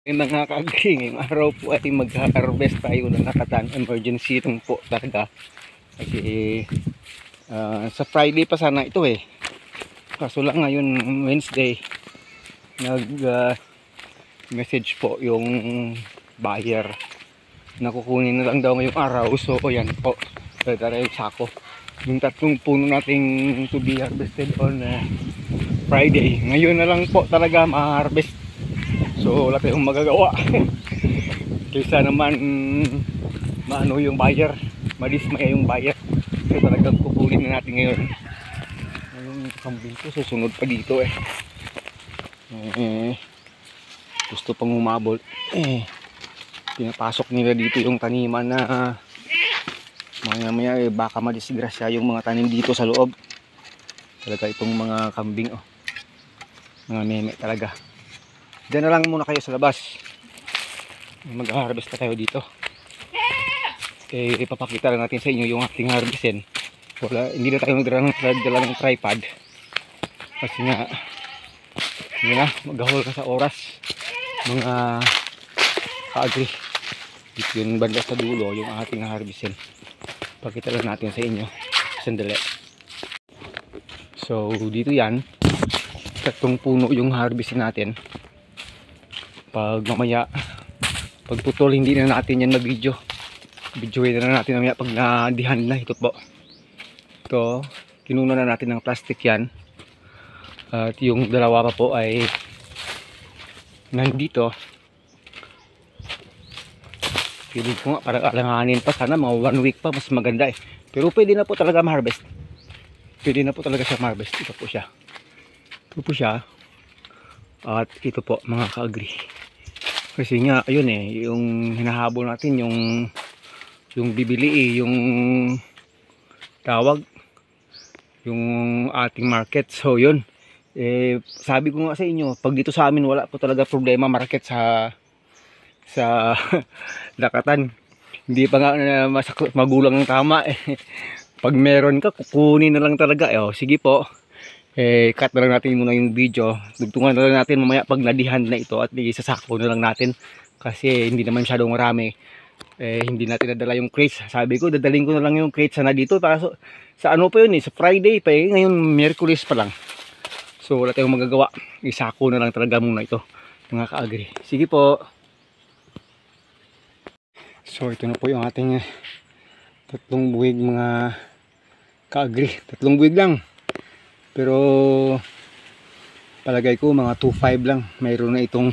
Mga kaagri, ngayong araw po ay mag-harvest tayo ng nakatan. Emergency lang po talaga. Kasi sa Friday pa sana ito eh. Kaso lang ngayon Wednesday, nag-message po yung buyer na kukunin na lang daw ngayong araw. So ayan po, dala yung sako. Yung 3 puno nating to be harvested on Friday. Ngayon na lang po talaga ma-harvest. So wala tayong magagawa. Kaysa naman maano yung buyer, madismaya yung buyer. So talagang kukunin na natin ngayon. Yung kambing ko susunod pa dito eh. Gusto pang umabol. Pinapasok nila dito yung taniman na maya baka madisgrasya yung mga tanim dito sa loob. Talaga itong mga kambing mga meme talaga. Diyan na lang muna kayo sa labas. Mag-harvest na tayo dito. Ipapakita lang natin sa inyo yung ating harvestin. Hindi na tayo magdala ng tripod. Kasi nga, hindi na, maghahol ka sa oras. Mga kaagri. Dito yung banda sa dulo, yung ating harvestin. Pakita lang natin sa inyo. Sandali. So, dito yan. 3 puno yung harvestin natin. Pag mamaya pagputol hindi na natin yan mag-video. Videoin na natin mamaya pag nadihan na. Ito po, ito kinuha na natin ng plastic yan. At yung dalawa pa po ay nandito. Feeling ko nga parang alanganin pa. Sana mga 1 week pa mas maganda eh. Pero pwede na po talaga ma-harvest. Pwede na po talaga siya ma-harvest. Ito po siya. Ito po siya. At ito po mga kaagri. Kasi nga ayun eh, yung hinahabol natin yung bibili yung tawag yung ating market. So yun, sabi ko nga sa inyo, pag dito sa amin wala po talaga problema market sa lakatan. Hindi pa nga magulang ng tama eh. Pag meron ka kukunin na lang talaga sige po. Cut na lang natin muna yung video. Dugtungan na lang natin mamaya pag nadihan na ito at isasako na lang natin. Kasi hindi naman masyadong marami. Hindi natin nadala yung crates. Sabi ko, dadaling ko na lang yung crates na dito. Para sa ano pa yun sa Friday pa ngayon, Miyerkules pa lang. So wala tayong magagawa. Isako na lang talaga muna ito, mga kaagri. Sige po. So ito na po yung ating 3 buwig mga kaagri. 3 buwig lang. Pero palagay ko mga 2.5 lang. Mayroon na itong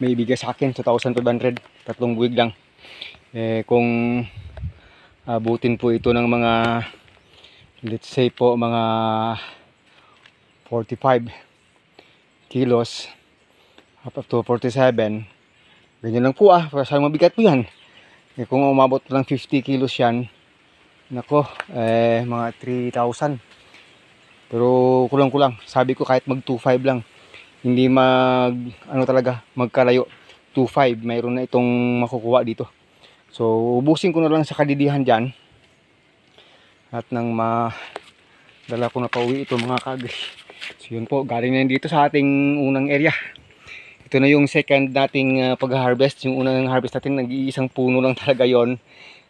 may bigay sa akin 2,500. 3 buwig lang. Kung abutin po ito ng mga let's say po mga 45 kilos up to 47. Ganyan lang po para sa mabigat po yan. Kung umabot lang 50 kilos yan, nako mga 3,000. Pero kulang-kulang. Sabi ko kahit mag 2.5 lang. Hindi talaga magkalayo. 2.5 mayroon na itong makukuha dito. So ubusin ko na lang sa kadidihan diyan. At nang dala ko na pauwi ito mga kaagri. So yun po, galing na dito sa ating unang area. Ito na yung second nating pag-harvest. Yung unang harvest natin, nag-iisang puno lang talaga yon.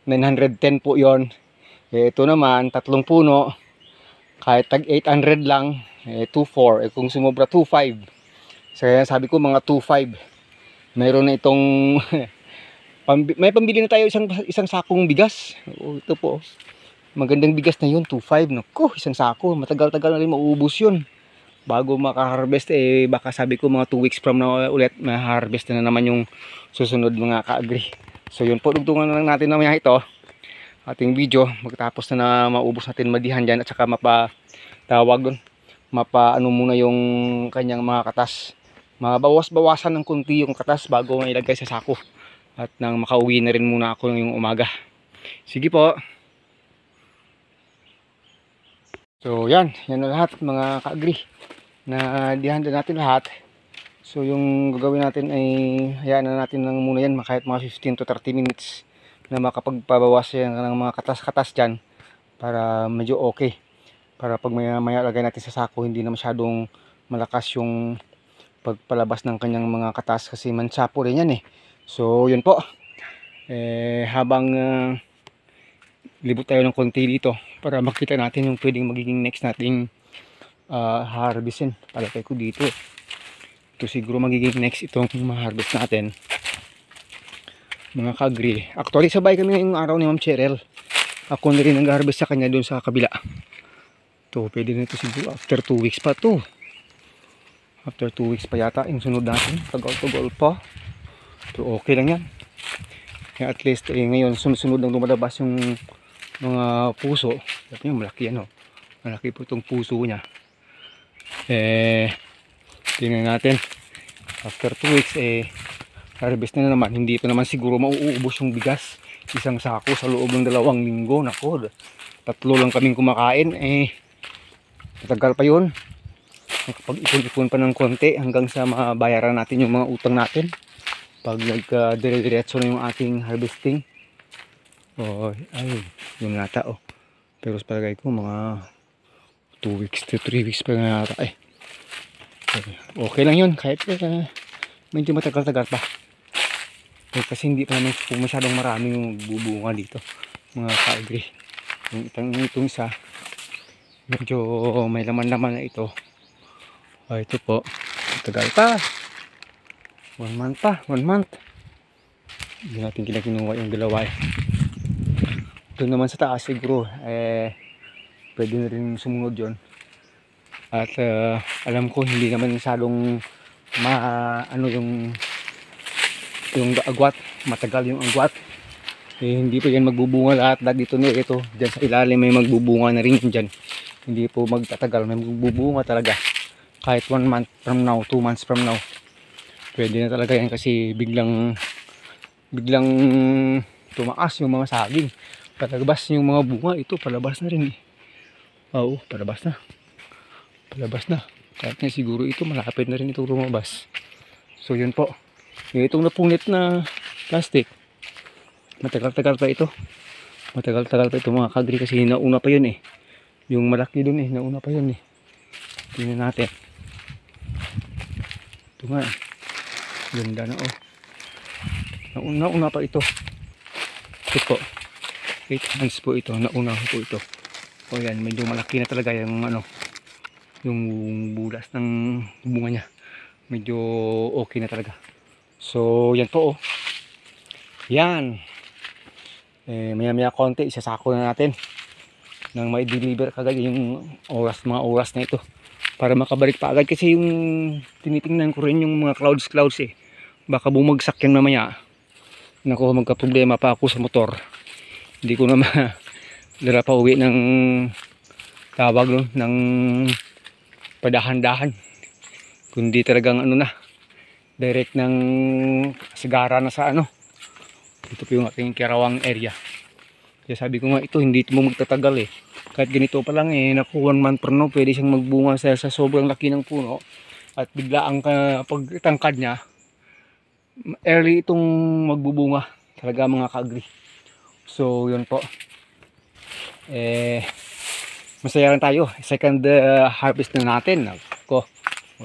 910 po yon. Ito naman, 3 puno. Kahit tag 800 lang, 2.4. Kung sumobra 2.5. So sabi ko mga 2.5. Mayroon na itong may pambili na tayo isang sakong bigas. Ito po. Magandang bigas na yun, 2.5. Naku, isang sako. Matagal-tagal na rin maubos yun. Bago maka-harvest baka sabi ko mga 2 weeks from now ulit ma-harvest na naman yung susunod mga kaagri. So yun po, dugtungan na lang natin mamaya ito. Ating video magtapos na maubos natin madihan dyan at saka mapatawag doon, mapaano muna yung kanyang mga katas, mabawas-bawasan ng kunti yung katas bago mailagay sa sako at nang makauwi na rin muna ako yung umaga. Sige po. So yan na lahat mga kaagri, na dihan na natin lahat. So yung gagawin natin ay hayaan na natin lang muna yan kahit mga 15 to 30 minutes na makapagpabawas yan ng mga katas-katas dyan para medyo okay. Para pag maya lagay natin sa sako, hindi na masyadong malakas yung pagpalabas ng kanyang mga katas kasi manchapo rin yan eh. So yun po, habang libot tayo ng konti dito para makita natin yung pwedeng magiging next nating harvestin. Palagay ko dito ito siguro magiging next itong ma-harvest natin, mga ka-agri. Actually sabay kami ngayong araw ni Ma'am Cheryl. Ako na rin nag-harvest sa kanya doon sa kabila. To pwede na ito siguro after 2 weeks pa to. After 2 weeks pa yata yung sunod natin. Tagal-tagal pa. So okay lang yan. Kaya at least ngayon sunod-sunod lang lumalabas yung mga puso. Dapat yung malaki yan oh. Malaki po itong puso niya. Tingnan natin. After 2 weeks harvest na naman. Hindi pa naman siguro mauubos yung bigas. Isang sako sa loob ng 2 linggo. Nako, 3 lang kaming kumakain. Matagal pa yun. Nakapag-ipon-ipon pa ng konti hanggang sa mabayaran natin yung mga utang natin. Pag nagka-dire-diretso na yung ating harvesting. Ay, yun nata oh. Pero sa palagay ko mga 2 weeks to 3 weeks pa na nata okay lang yun kahit medyo matagal-tagal pa. Kasi hindi pa naman masyadong marami yung bubunga dito, mga ka-agri. Itong isa medyo may laman-laman na ito. Ito po, matagal pa. 1 month pa, 1 month. Hindi natin kinuha yung dalawa Doon naman sa taas siguro pwede na rin sumunod yon. At alam ko hindi naman masyadong yung agwat, matagal yung agwat. Hindi pa yan magbubunga lahat dito na ito. Diyan sa ilalim may magbubunga na rin dyan. Hindi po magtatagal, may magbubunga talaga. Kahit 1 month from now, 2 months from now. Pwede na talaga yan kasi biglang tumaas yung mga saging. Palabas yung mga bunga, ito palabas na rin Oo, palabas na. Kahit nga siguro ito malapit na rin itong lumabas. So yun po. Itong napunit na plastic, matagal-tagal pa ito. Mga ka-agri kasi nauna pa yun Yung malaki dun nauna pa yun Tingnan natin. Ito nga ganda na nauna pa ito. Ito po 8 months po ito, nauna po ito. Yan, medyo malaki na talaga yung yung bulas ng bunga niya. Medyo okay na talaga. So yan po Yan. Maya konti isasako na natin nang may deliver kagad yung mga oras na ito para makabalik pa agad kasi yung tinitingnan ko rin yung mga clouds baka bumagsak yan mamaya. Nako, magka problema pa ako sa motor. Hindi ko na dala pa uwi ng tawag ng padahan-dahan, kundi talagang direct ng sigara na sa ito po yung aking Kirawang area. Kaya sabi ko nga ito hindi ito magtatagal kahit ganito pa lang naku 1 month per no pwede siyang magbunga sa sobrang laki ng puno at bigla ang pagtangkad niya early itong magbubunga talaga, mga ka-agri. So yun po, masaya lang tayo. Second harvest na natin.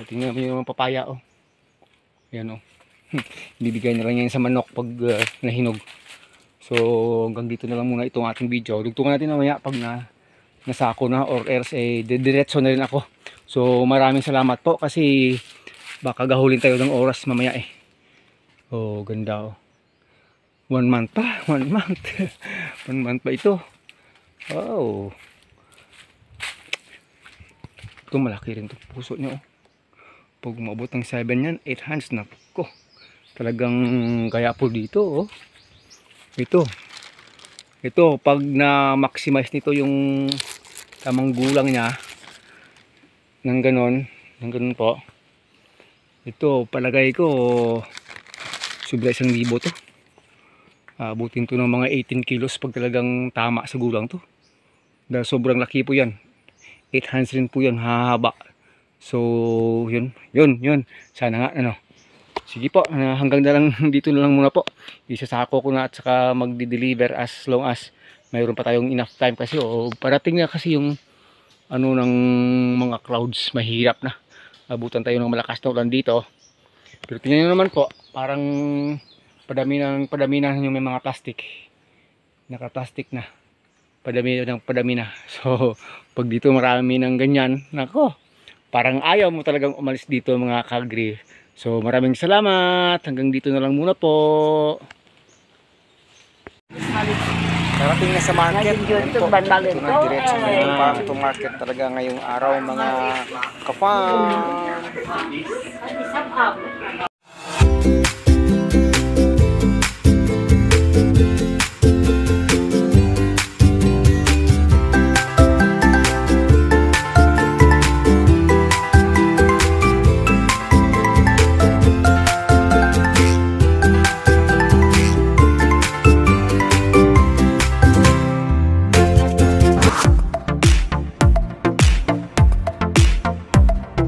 Tingnan mo yung papaya Yan bibigay na lang yan sa manok pag nahinog. So hanggang dito na lang muna itong ating video. Dugtungan natin mamaya pag nasako na or else diretso na rin ako. So maraming salamat po kasi baka gahulin tayo ng oras mamaya ganda 1 month pa, 1 month 1 month pa ito. Wow, ito malaki rin ito puso nyo pag umabot ng 7 yan, 8 hands na ko. Talagang kaya po dito ito pag na maximize nito yung tamang gulang niya ng ganon po, ito palagay ko sobra 1,000 to. Abutin to ng mga 18 kilos pag talagang tama sa gulang to. Dahil sobrang laki po yan. 8 hands rin po yan, hahaba. So yun. Sana nga sige po, hanggang na lang dito na lang muna po. Isasako ko na at saka magdi-deliver as long as mayroon pa tayong enough time kasi parating na kasi yung ng mga clouds, mahirap na. abutan tayo ng malakas na ulan dito. Pero tingnan nyo naman po, parang padami na yung may mga plastic. Naka-plastic na. Padami na. So, pag dito marami ng ganyan, nako, parang ayaw mo talagang umalis dito mga kagri. So, maraming salamat. Hanggang dito na lang muna po. Narating na sa market. Ito na diretso na yung farm to market talaga ngayong araw mga ka-farm.